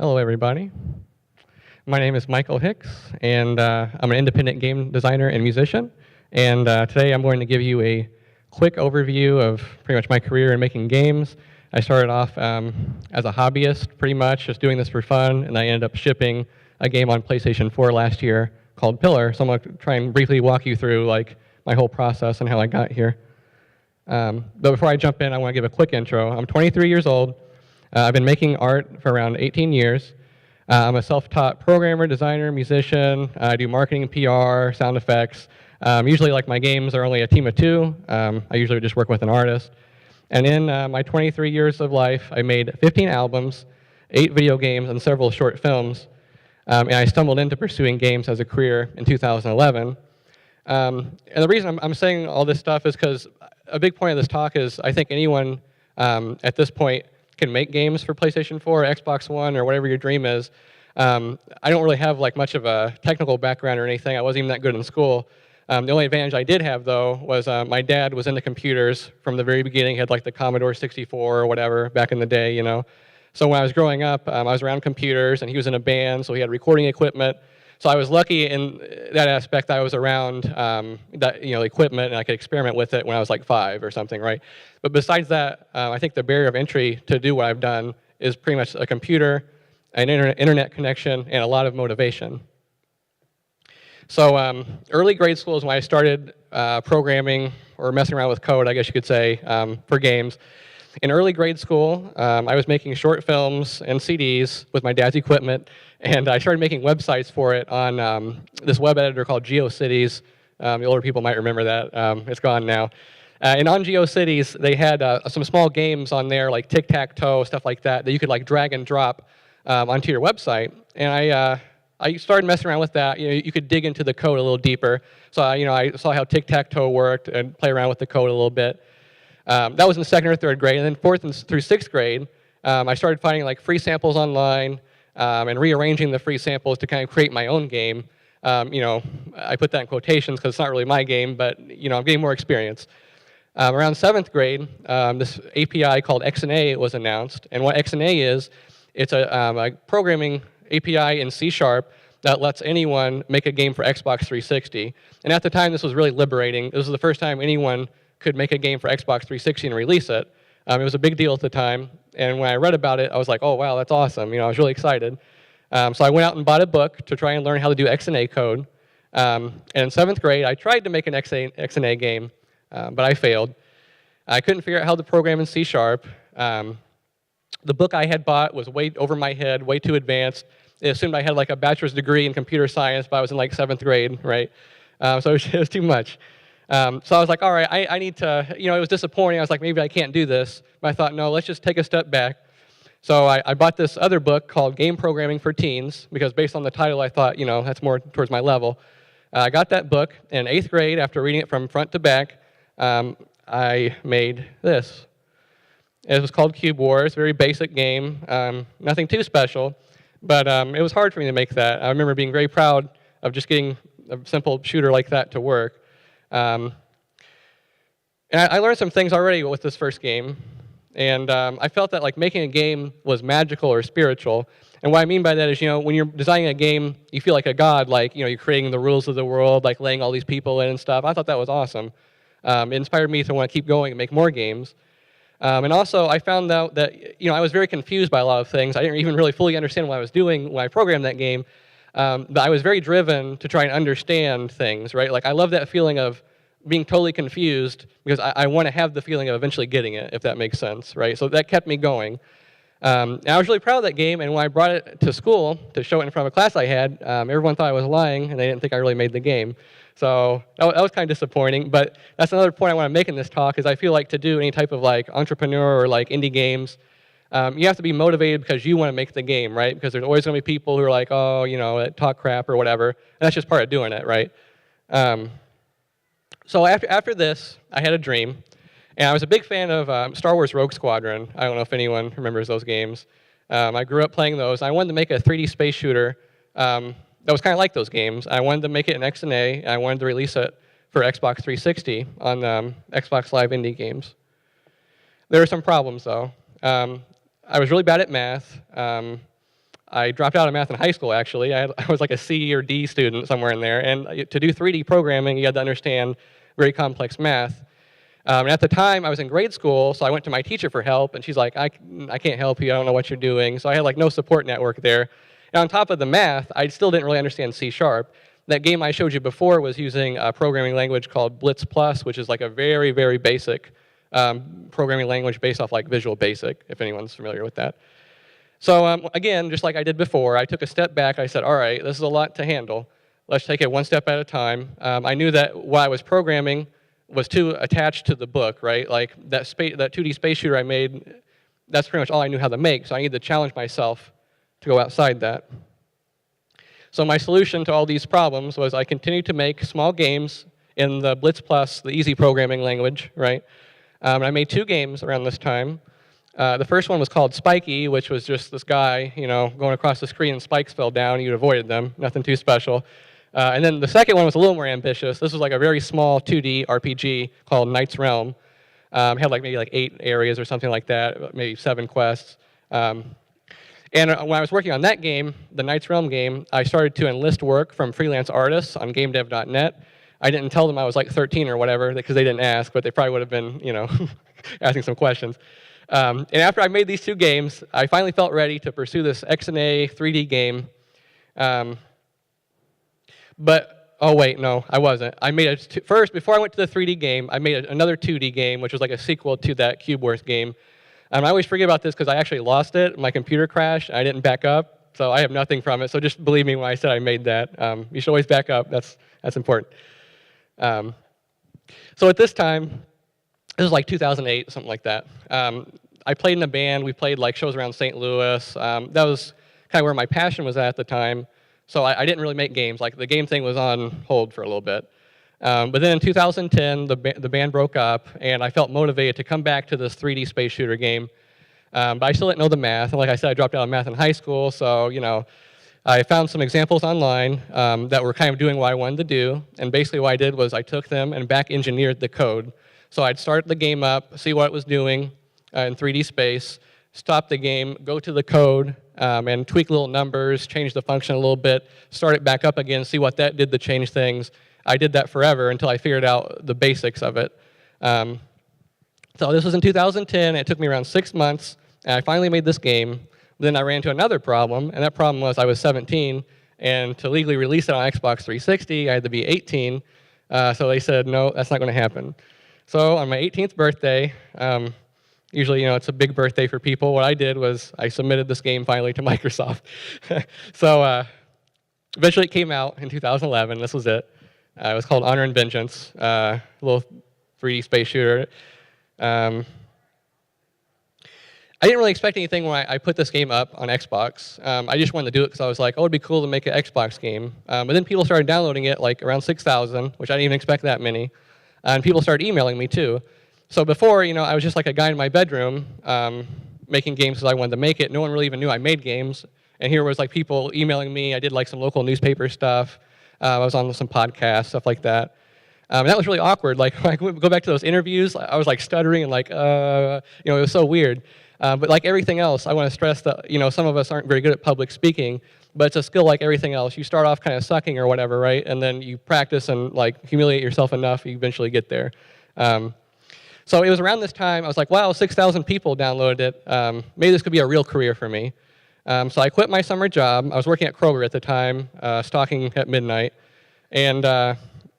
Hello, everybody. My name is Michael Hicks, and I'm an independent game designer and musician. And today I'm going to give you a quick overview of pretty much my career in making games. I started off as a hobbyist, pretty much, just doing this for fun, and I ended up shipping a game on PlayStation 4 last year called Pillar. So I'm going to try and briefly walk you through my whole process and how I got here. But before I jump in, I want to give a quick intro. I'm 23 years old. I've been making art for around 18 years. I'm a self-taught programmer, designer, musician. I do marketing, PR, sound effects. Usually, my games are only a team of two. I usually just work with an artist. And in my 23 years of life, I made 15 albums, 8 video games, and several short films. And I stumbled into pursuing games as a career in 2011. And the reason I'm saying all this stuff is because a big point of this talk is I think anyone at this point can make games for PlayStation 4, Xbox One, or whatever your dream is. I don't really have much of a technical background or anything. I wasn't even that good in school. The only advantage I did have, though, was my dad was into computers from the very beginning. He had the Commodore 64 or whatever back in the day, you know. So when I was growing up, I was around computers, and he was in a band, so he had recording equipment. So I was lucky in that aspect. I was around the equipment, and I could experiment with it when I was 5 or something, right? But besides that, I think the barrier of entry to do what I've done is pretty much a computer, an internet connection, and a lot of motivation. So early grade school is when I started programming or messing around with code, I guess you could say, for games. In early grade school, I was making short films and CDs with my dad's equipment, and I started making websites for it on this web editor called GeoCities. The older people might remember that. It's gone now. And on GeoCities, they had some small games on there, like tic-tac-toe, stuff like that, that you could drag and drop onto your website. And I started messing around with that. You could dig into the code a little deeper. So I saw how tic-tac-toe worked and play around with the code a little bit. That was in 2nd or 3rd grade. And then 4th through 6th grade, I started finding free samples online and rearranging the free samples to kind of create my own game. I put that in quotations because it's not really my game, but I'm getting more experience. Around 7th grade, this API called XNA was announced. And what XNA is, it's a programming API in C# that lets anyone make a game for Xbox 360. And at the time, this was really liberating. This was the first time anyone could make a game for Xbox 360 and release it. It was a big deal at the time. And when I read about it, I was like, oh, wow, that's awesome. I was really excited. So I went out and bought a book to try and learn how to do XNA code. And in 7th grade, I tried to make an XNA game, but I failed. I couldn't figure out how to program in C#. The book I had bought was way over my head, way too advanced. It assumed I had a bachelor's degree in computer science, but I was in 7th grade, right? So it was too much. So I was like, all right, I need to, it was disappointing. I was like, maybe I can't do this. But I thought, no, let's just take a step back. So I bought this other book called Game Programming for Teens, because based on the title, I thought, that's more towards my level. I got that book, and in 8th grade, after reading it from front to back, I made this. It was called Cube Wars, very basic game, nothing too special, but it was hard for me to make that. I remember being very proud of just getting a simple shooter like that to work. And I learned some things already with this first game, and I felt that making a game was magical or spiritual. And what I mean by that is, when you're designing a game, you feel like a god, you're creating the rules of the world, laying all these people in and stuff. I thought that was awesome. It inspired me to want to keep going and make more games. And also, I found out that I was very confused by a lot of things. I didn't even really fully understand what I was doing when I programmed that game. But I was very driven to try and understand things, right? I love that feeling of being totally confused because I want to have the feeling of eventually getting it, if that makes sense, right? So that kept me going. And I was really proud of that game, and when I brought it to school to show it in front of a class I had, everyone thought I was lying, and they didn't think I really made the game. So that was kind of disappointing, but that's another point I want to make in this talk, is I feel to do any type of entrepreneur or indie games, you have to be motivated because you want to make the game, right? Because there's always going to be people who are like, oh, talk crap or whatever, and that's just part of doing it, right? So after this, I had a dream, and I was a big fan of Star Wars Rogue Squadron. I don't know if anyone remembers those games. I grew up playing those. I wanted to make a 3D space shooter that was kind of like those games. I wanted to make it in XNA, and I wanted to release it for Xbox 360 on Xbox Live Indie Games. There were some problems, though. I was really bad at math. I dropped out of math in high school, actually. I was like a C or D student somewhere in there. And to do 3D programming, you had to understand very complex math. And at the time, I was in grade school, so I went to my teacher for help, and she's like, I can't help you, I don't know what you're doing. So I had like no support network there. And on top of the math, I still didn't really understand C#. That game I showed you before was using a programming language called Blitz Plus, which is like a very, very basic programming language based off like Visual Basic, if anyone's familiar with that. So again, just like I did before, I took a step back. I said, all right, this is a lot to handle. Let's take it one step at a time. I knew that what I was programming was too attached to the book, right? Like that 2D space shooter I made, that's pretty much all I knew how to make, so I needed to challenge myself to go outside that. So my solution to all these problems was I continued to make small games in the Blitz Plus, the easy programming language, right? I made 2 games around this time. The first one was called Spiky, which was just this guy, going across the screen and spikes fell down, and you'd avoided them, nothing too special. And then the second one was a little more ambitious. This was like a very small 2D RPG called Knight's Realm. It had maybe 8 areas or something like that, maybe 7 quests. And when I was working on that game, the Knight's Realm game, I started to enlist work from freelance artists on gamedev.net. I didn't tell them I was like 13 or whatever, because they didn't ask, but they probably would have been, asking some questions. And after I made these 2 games, I finally felt ready to pursue this XNA 3D game. But, oh wait, no, I wasn't. I made first, before I went to the 3D game, I made another 2D game, which was like a sequel to that Cube Wars game. I always forget about this because I actually lost it. My computer crashed, and I didn't back up, so I have nothing from it. So just believe me when I said I made that. You should always back up. That's important. So at this time, this was like 2008, something like that. I played in a band. We played shows around St. Louis. That was kind of where my passion was at the time. So I didn't really make games. The game thing was on hold for a little bit. But then in 2010, the band broke up, and I felt motivated to come back to this 3D space shooter game. But I still didn't know the math. And like I said, I dropped out of math in high school, so I found some examples online that were kind of doing what I wanted to do. And basically what I did was I took them and back engineered the code. So I'd start the game up, see what it was doing in 3D space, stop the game, go to the code, and tweak little numbers, change the function a little bit, start it back up again, see what that did to change things. I did that forever until I figured out the basics of it. So this was in 2010. It took me around 6 months, and I finally made this game. Then I ran into another problem, and that problem was I was 17, and to legally release it on Xbox 360, I had to be 18. So they said, no, that's not going to happen. So on my 18th birthday, usually, it's a big birthday for people. What I did was I submitted this game finally to Microsoft. So eventually it came out in 2011. This was it. It was called Honor and Vengeance, a little 3D space shooter. I didn't really expect anything when I put this game up on Xbox. I just wanted to do it because I was like, oh, it'd be cool to make an Xbox game. But then people started downloading it, around 6,000, which I didn't even expect that many. And people started emailing me, too. So before, I was just like a guy in my bedroom making games because I wanted to make it. No one really even knew I made games. And here was people emailing me. I did some local newspaper stuff. I was on some podcasts, stuff like that. And that was really awkward. When I go back to those interviews, I was stuttering and it was so weird. But like everything else, I want to stress that some of us aren't very good at public speaking, but it's a skill like everything else. You start off kind of sucking or whatever, right? And then you practice and humiliate yourself enough, you eventually get there. So it was around this time, I was like, wow, 6,000 people downloaded it. Maybe this could be a real career for me. So I quit my summer job. I was working at Kroger at the time, stocking at midnight. And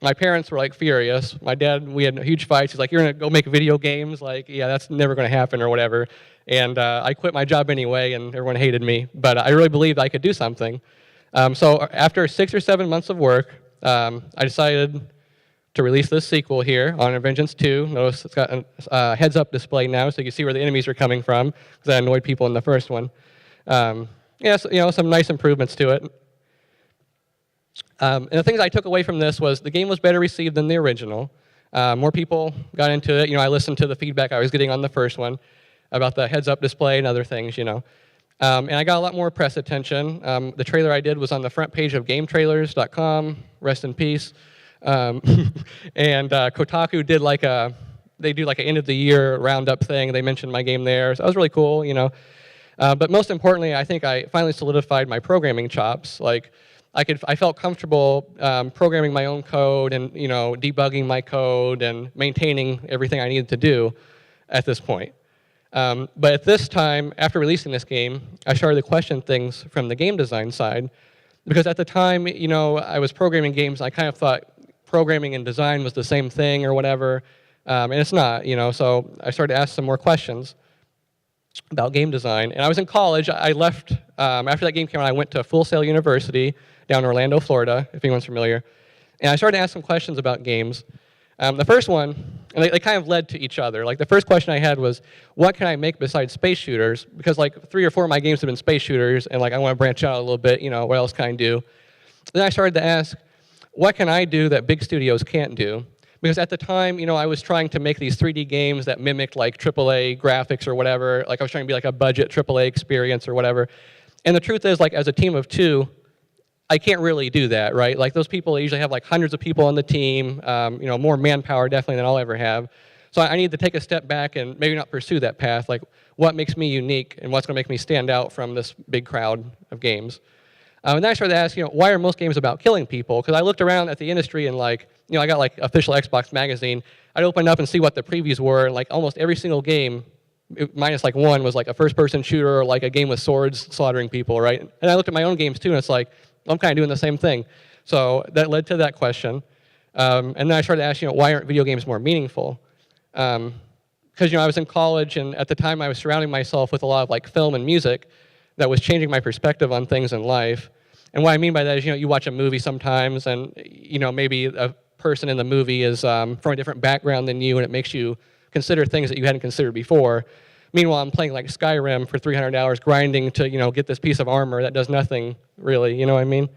my parents were furious. My dad, we had huge fights. He's like, you're going to go make video games? Yeah, that's never going to happen or whatever. And I quit my job anyway, and everyone hated me. But I really believed I could do something. So after 6 or 7 months of work, I decided to release this sequel here, Honor and Vengeance 2. Notice it's got a heads-up display now, so you can see where the enemies are coming from, because I annoyed people in the first one. Some nice improvements to it. And the things I took away from this was the game was better received than the original. More people got into it. I listened to the feedback I was getting on the first one about the heads-up display and other things, And I got a lot more press attention. The trailer I did was on the front page of GameTrailers.com, rest in peace. And Kotaku did they do an end-of-the-year roundup thing. They mentioned my game there, so that was really cool, But most importantly, I think I finally solidified my programming chops. Like, I felt comfortable programming my own code and debugging my code and maintaining everything I needed to do at this point. But at this time, after releasing this game, I started to question things from the game design side, because at the time, I was programming games. I kind of thought programming and design was the same thing or whatever, and it's not. So I started to ask some more questions about game design. And I was in college. I left after that game came out. I went to Full Sail University down in Orlando, Florida, if anyone's familiar. And I started to ask some questions about games. The first one, and they kind of led to each other. Like, the first question I had was, what can I make besides space shooters? Because like 3 or 4 of my games have been space shooters, and like I want to branch out a little bit. What else can I do? Then I started to ask, what can I do that big studios can't do? Because at the time, I was trying to make these 3D games that mimicked like AAA graphics or whatever. Like, I was trying to be like a budget AAA experience or whatever. And the truth is, like, as a team of 2, I can't really do that, right? Like, those people, they usually have like hundreds of people on the team, more manpower definitely than I'll ever have. So I need to take a step back and maybe not pursue that path. Like, what makes me unique and what's going to make me stand out from this big crowd of games? And then I started to ask, why are most games about killing people? Because I looked around at the industry and like, I got like official Xbox magazine. I'd open up and see what the previews were, and like almost every single game, minus like one, was like a first-person shooter or like a game with swords slaughtering people, right? And I looked at my own games too, and it's like, I'm kind of doing the same thing. So that led to that question. And then I started asking, why aren't video games more meaningful? Because I was in college, and at the time I was surrounding myself with a lot of like film and music that was changing my perspective on things in life. And what I mean by that is, you watch a movie sometimes, and maybe a person in the movie is from a different background than you, and it makes you consider things that you hadn't considered before. Meanwhile, I'm playing like Skyrim for 300 hours, grinding to get this piece of armor that does nothing really. You know what I mean?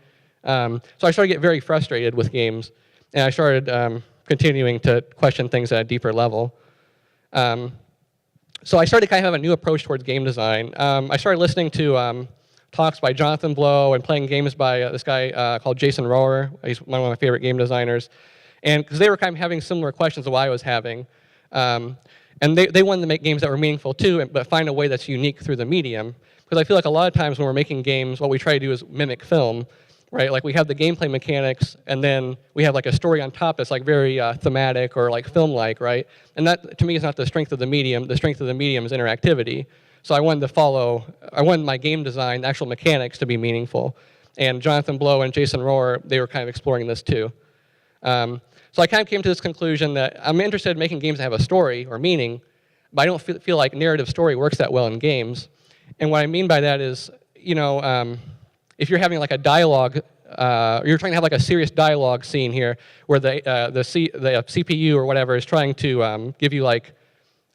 So I started to get very frustrated with games, and I started continuing to question things at a deeper level. So I started to kind of have a new approach towards game design. I started listening to talks by Jonathan Blow and playing games by this guy called Jason Rohrer. He's one of my favorite game designers. And because they were kind of having similar questions to what I was having. And they wanted to make games that were meaningful too, but find a way that's unique through the medium. Because I feel like a lot of times when we're making games, what we try to do is mimic film, right? Like, we have the gameplay mechanics, and then we have like a story on top that's like very thematic or like film-like, right? And that, to me, is not the strength of the medium. The strength of the medium is interactivity. So I wanted my game design, the actual mechanics, to be meaningful. And Jonathan Blow and Jason Rohrer, they were kind of exploring this too. So I kind of came to this conclusion that I'm interested in making games that have a story or meaning, but I don't feel like narrative story works that well in games. And what I mean by that is, if you're having like a dialogue, you're trying to have like a serious dialogue scene here, where the CPU or whatever is trying to give you like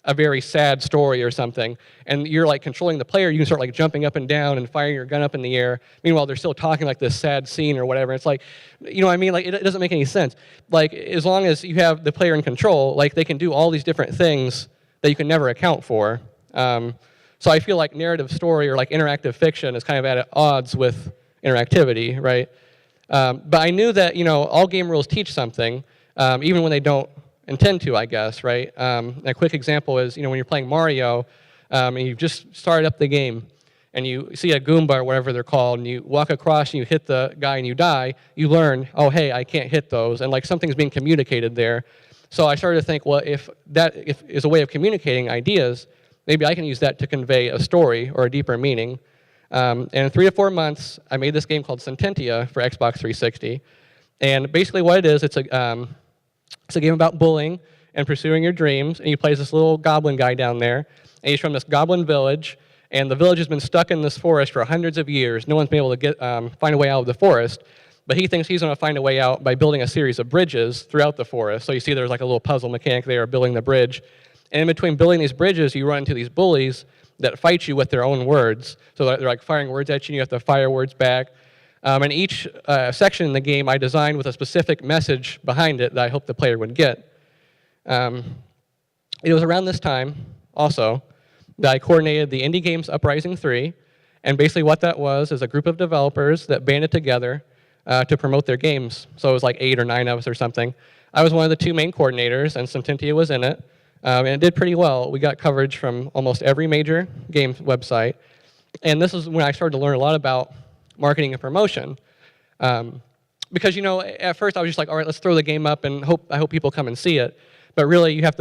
a very sad story or something, and you're like controlling the player, you can start like jumping up and down and firing your gun up in the air. Meanwhile, they're still talking like this sad scene or whatever. It's like, what I mean? Like, it doesn't make any sense. Like, as long as you have the player in control, like, they can do all these different things that you can never account for. So I feel like narrative story or like interactive fiction is kind of at odds with interactivity, right? But I knew that, all game rules teach something, even when they don't intend to, I guess, right? A quick example is, when you're playing Mario, and you've just started up the game, and you see a Goomba or whatever they're called, and you walk across and you hit the guy and you die, you learn, oh, hey, I can't hit those, and like something's being communicated there. So I started to think, well, if is a way of communicating ideas, maybe I can use that to convey a story or a deeper meaning. And in 3 to 4 months, I made this game called Sententia for Xbox 360. And basically what it is, it's a game about bullying and pursuing your dreams. And you play as this little goblin guy down there. And he's from this goblin village. And the village has been stuck in this forest for hundreds of years. No one's been able to find a way out of the forest. But he thinks he's going to find a way out by building a series of bridges throughout the forest. So you see there's like a little puzzle mechanic there, building the bridge. And in between building these bridges, you run into these bullies that fight you with their own words. So they're like firing words at you, and you have to fire words back. And each section in the game I designed with a specific message behind it that I hoped the player would get. It was around this time, also, that I coordinated the Indie Games Uprising 3. And basically what that was is a group of developers that banded together to promote their games. So it was like 8 or 9 of us or something. I was one of the 2 main coordinators, and Sententia was in it. And it did pretty well. We got coverage from almost every major games website. And this is when I started to learn a lot about marketing and promotion. Because, at first I was just like, all right, let's throw the game up and I hope people come and see it. But really, you have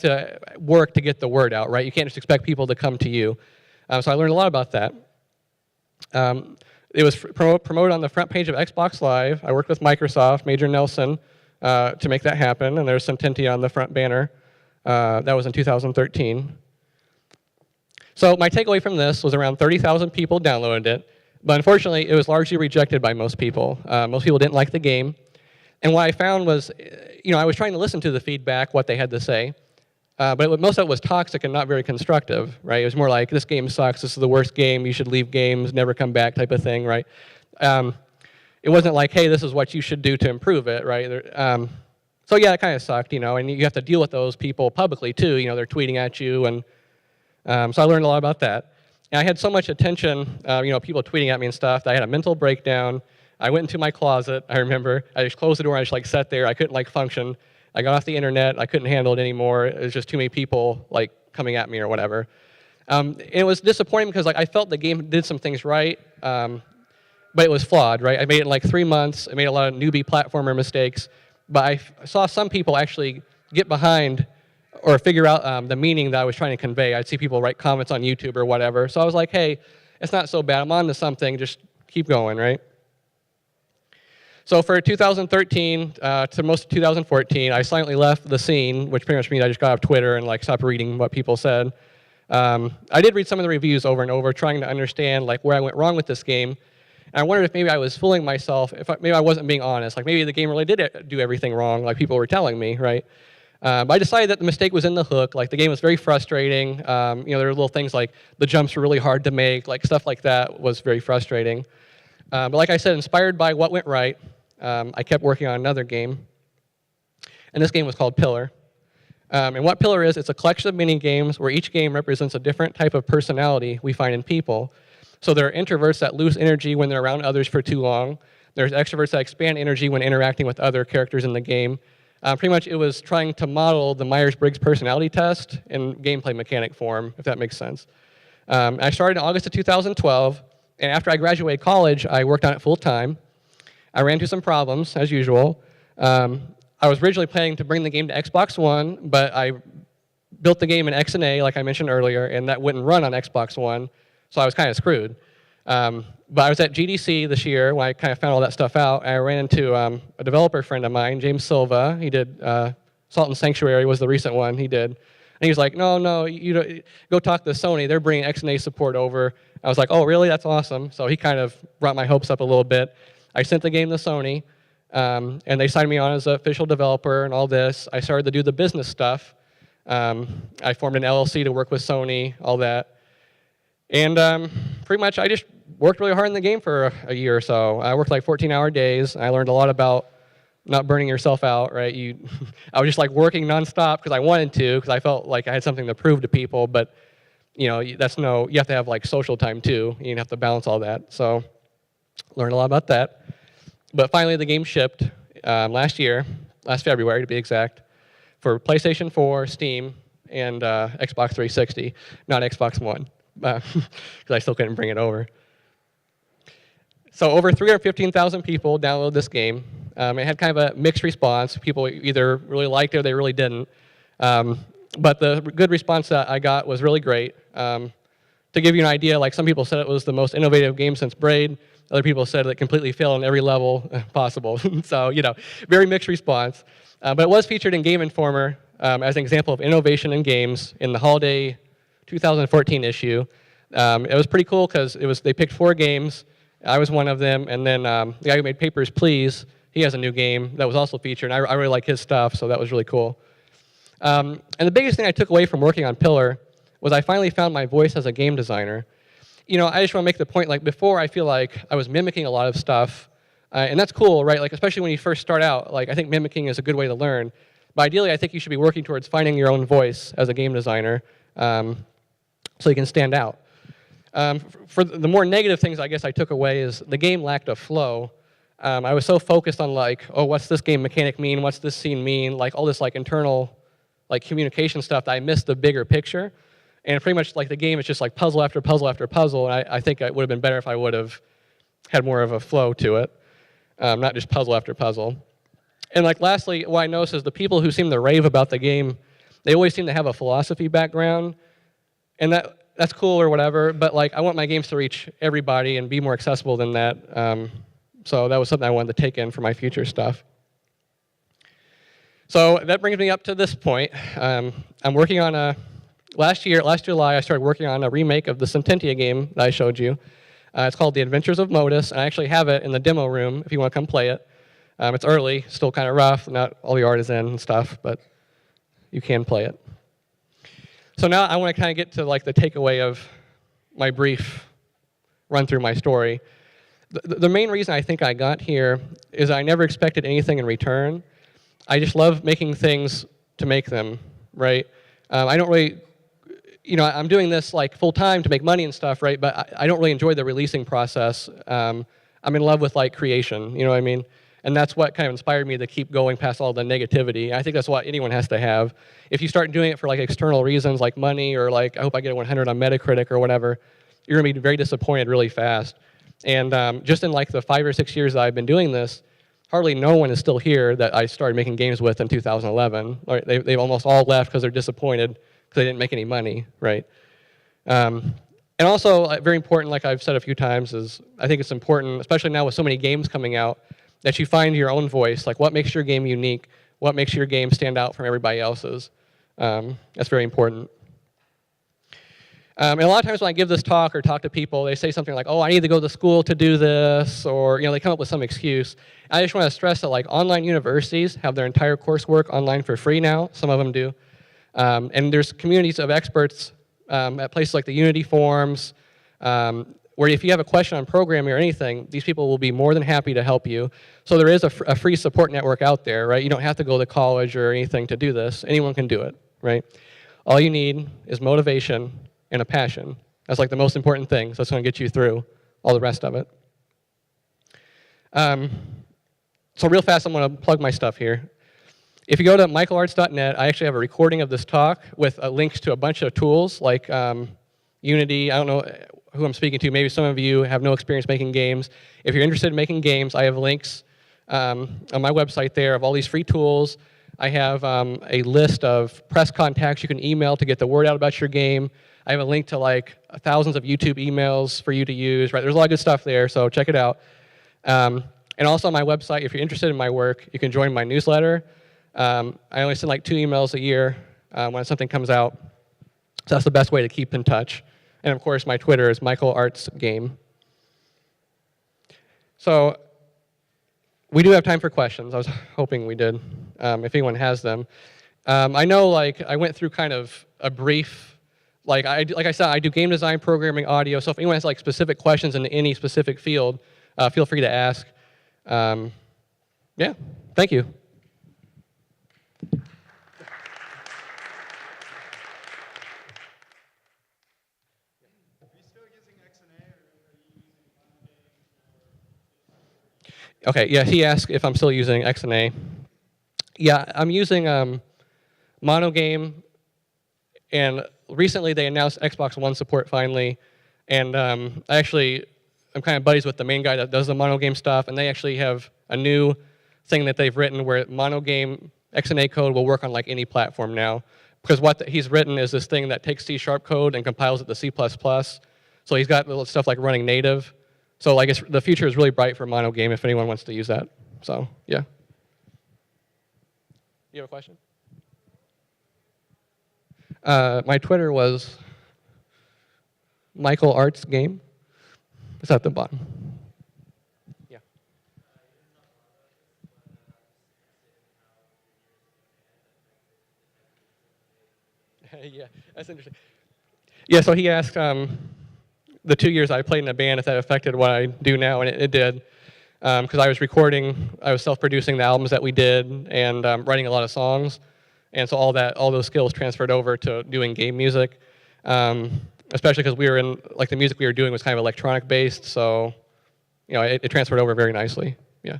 to work to get the word out, right? You can't just expect people to come to you. So I learned a lot about that. It was promoted on the front page of Xbox Live. I worked with Microsoft, Major Nelson, to make that happen, and there's Cententia on the front banner. That was in 2013. So my takeaway from this was around 30,000 people downloaded it, but unfortunately, it was largely rejected by most people. Most people didn't like the game. And what I found was, I was trying to listen to the feedback, what they had to say, but most of it was toxic and not very constructive, right? It was more like, this game sucks, this is the worst game, you should leave games, never come back type of thing, right? It wasn't like, hey, this is what you should do to improve it, right? So yeah, it kind of sucked, and you have to deal with those people publicly too, they're tweeting at you, and so I learned a lot about that. And I had so much attention, people tweeting at me and stuff, that I had a mental breakdown. I went into my closet, I remember. I just closed the door, I just sat there, I couldn't function. I got off the internet, I couldn't handle it anymore. It was just too many people coming at me or whatever. It was disappointing because I felt the game did some things right, but it was flawed, right? I made it in 3 months, I made a lot of newbie platformer mistakes, but I saw some people actually get behind or figure out the meaning that I was trying to convey. I'd see people write comments on YouTube or whatever. So I was like, hey, it's not so bad. I'm on to something. Just keep going, right? So for 2013 to most of 2014, I silently left the scene, which pretty much means I just got off Twitter and stopped reading what people said. I did read some of the reviews over and over, trying to understand where I went wrong with this game. And I wondered if maybe I was fooling myself, maybe I wasn't being honest. Maybe the game really did do everything wrong, like people were telling me, right? But I decided that the mistake was in the hook. The game was very frustrating. There were little things like the jumps were really hard to make, stuff like that was very frustrating. But like I said, inspired by what went right, I kept working on another game. And this game was called Pillar. And what Pillar is, it's a collection of mini games where each game represents a different type of personality we find in people. So there are introverts that lose energy when they're around others for too long. There's extroverts that expand energy when interacting with other characters in the game. Pretty much it was trying to model the Myers-Briggs personality test in gameplay mechanic form, if that makes sense. I started in August of 2012, and after I graduated college, I worked on it full-time. I ran into some problems, as usual. I was originally planning to bring the game to Xbox One, but I built the game in XNA, like I mentioned earlier, and that wouldn't run on Xbox One, so I was kind of screwed. But I was at GDC this year when I kind of found all that stuff out, and I ran into a developer friend of mine, James Silva. He did Salt and Sanctuary was the recent one he did. And he was like, no, you don't, go talk to Sony. They're bringing XNA support over. I was like, oh, really? That's awesome. So he kind of brought my hopes up a little bit. I sent the game to Sony, and they signed me on as an official developer and all this. I started to do the business stuff. I formed an LLC to work with Sony, all that. And pretty much I just worked really hard in the game for a year or so. I worked 14-hour days. I learned a lot about not burning yourself out, right? I was just working nonstop because I wanted to, because I felt like I had something to prove to people. But you have to have social time too. You have to balance all that. So learned a lot about that. But finally, the game shipped last February to be exact, for PlayStation 4, Steam, and Xbox 360, not Xbox One, because I still couldn't bring it over. So over 315,000 people downloaded this game. It had kind of a mixed response. People either really liked it or they really didn't. But the good response that I got was really great. To give you an idea, some people said it was the most innovative game since Braid. Other people said it completely failed on every level possible. So, very mixed response. But it was featured in Game Informer as an example of innovation in games in the holiday 2014 issue. It was pretty cool because they picked 4 games. I was one of them, and then the guy who made Papers, Please, he has a new game that was also featured, and I really like his stuff, so that was really cool. And the biggest thing I took away from working on Pillar was I finally found my voice as a game designer. I just want to make the point, before I feel like I was mimicking a lot of stuff, and that's cool, right? Especially when you first start out, I think mimicking is a good way to learn. But ideally, I think you should be working towards finding your own voice as a game designer so you can stand out. For the more negative things I guess I took away is the game lacked a flow. I was so focused on oh, what's this game mechanic mean? What's this scene mean? All this internal communication stuff that I missed the bigger picture. And pretty much like the game is just like puzzle after puzzle after puzzle, and I think it would have been better if I would have had more of a flow to it, not just puzzle after puzzle. And like lastly, what I noticed is the people who seem to rave about the game, they always seem to have a philosophy background, and that's cool or whatever, but like I want my games to reach everybody and be more accessible than that. So that was something I wanted to take in for my future stuff. So that brings me up to this point. I'm working on last July, I started working on a remake of the Sententia game that I showed you. It's called The Adventures of Modus, and I actually have it in the demo room if you want to come play it. It's early, still kind of rough, not all the art is in and stuff, but you can play it. So now I want to kind of get to like the takeaway of my brief run through my story. The main reason I think I got here is I never expected anything in return. I just love making things to make them, right? I don't really, I'm doing this like full time to make money and stuff, right? But I don't really enjoy the releasing process. I'm in love with like creation, you know what I mean? And that's what kind of inspired me to keep going past all the negativity. I think that's what anyone has to have. If you start doing it for like external reasons like money or like, I hope I get a 100 on Metacritic or whatever, you're gonna be very disappointed really fast. And just in like the 5 or 6 years that I've been doing this, hardly no one is still here that I started making games with in 2011. Right? They've almost all left because they're disappointed because they didn't make any money, right? And also, very important, like I've said a few times, is I think it's important, especially now with so many games coming out, that you find your own voice, like what makes your game unique, what makes your game stand out from everybody else's. That's very important. And a lot of times when I give this talk or talk to people, they say something like, oh, I need to go to school to do this, or they come up with some excuse. I just want to stress that like online universities have their entire coursework online for free now. Some of them do. And there's communities of experts at places like the Unity forums, where if you have a question on programming or anything, these people will be more than happy to help you. So there is a free support network out there, right? You don't have to go to college or anything to do this. Anyone can do it, right? All you need is motivation and a passion. That's like the most important thing, so that's going to get you through all the rest of it. So real fast, I'm going to plug my stuff here. If you go to michaelarts.net, I actually have a recording of this talk with links to a bunch of tools like Unity. I don't know who I'm speaking to. Maybe some of you have no experience making games. If you're interested in making games, I have links on my website there of all these free tools. I have a list of press contacts you can email to get the word out about your game. I have a link to like thousands of YouTube emails for you to use. Right, there's a lot of good stuff there, so check it out. And also on my website, if you're interested in my work, you can join my newsletter. I only send like 2 emails a year when something comes out. So that's the best way to keep in touch. And of course, my Twitter is michaelartsgame. So we do have time for questions. I was hoping we did, if anyone has them. I know like I went through kind of a brief, like I said, I do game design, programming, audio. So if anyone has like specific questions in any specific field, feel free to ask. Yeah, thank you. Okay, yeah, he asked if I'm still using XNA. Yeah, I'm using Monogame, and recently they announced Xbox One support finally, and I'm kind of buddies with the main guy that does the Monogame stuff, and they actually have a new thing that they've written where Monogame XNA code will work on like any platform now, because what he's written is this thing that takes C# code and compiles it to C++, so he's got little stuff like running native. So I guess the future is really bright for Monogame if anyone wants to use that. So yeah. You have a question? My Twitter was Michael Arts Game. It's at the bottom. Yeah. Yeah, that's interesting. Yeah, so he asked the 2 years I played in a band, if that affected what I do now, and it did. Because I was self-producing the albums that we did, and writing a lot of songs. And so all those skills transferred over to doing game music. Especially because the music we were doing was kind of electronic based, so it transferred over very nicely. Yeah.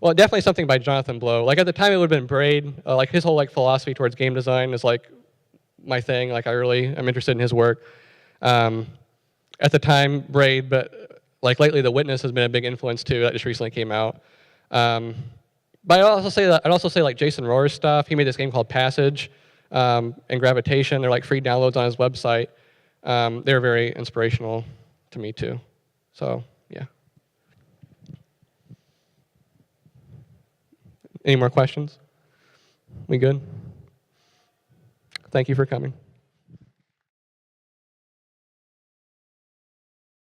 Well, definitely something by Jonathan Blow. Like at the time, it would have been Braid. Like his whole like philosophy towards game design is like my thing. Like I really am interested in his work. At the time, Braid, but like lately, The Witness has been a big influence too. That just recently came out. But I'd also say like Jason Rohr's stuff. He made this game called Passage and Gravitation. They're like free downloads on his website. They're very inspirational to me too. So yeah. Any more questions? We good? Thank you for coming.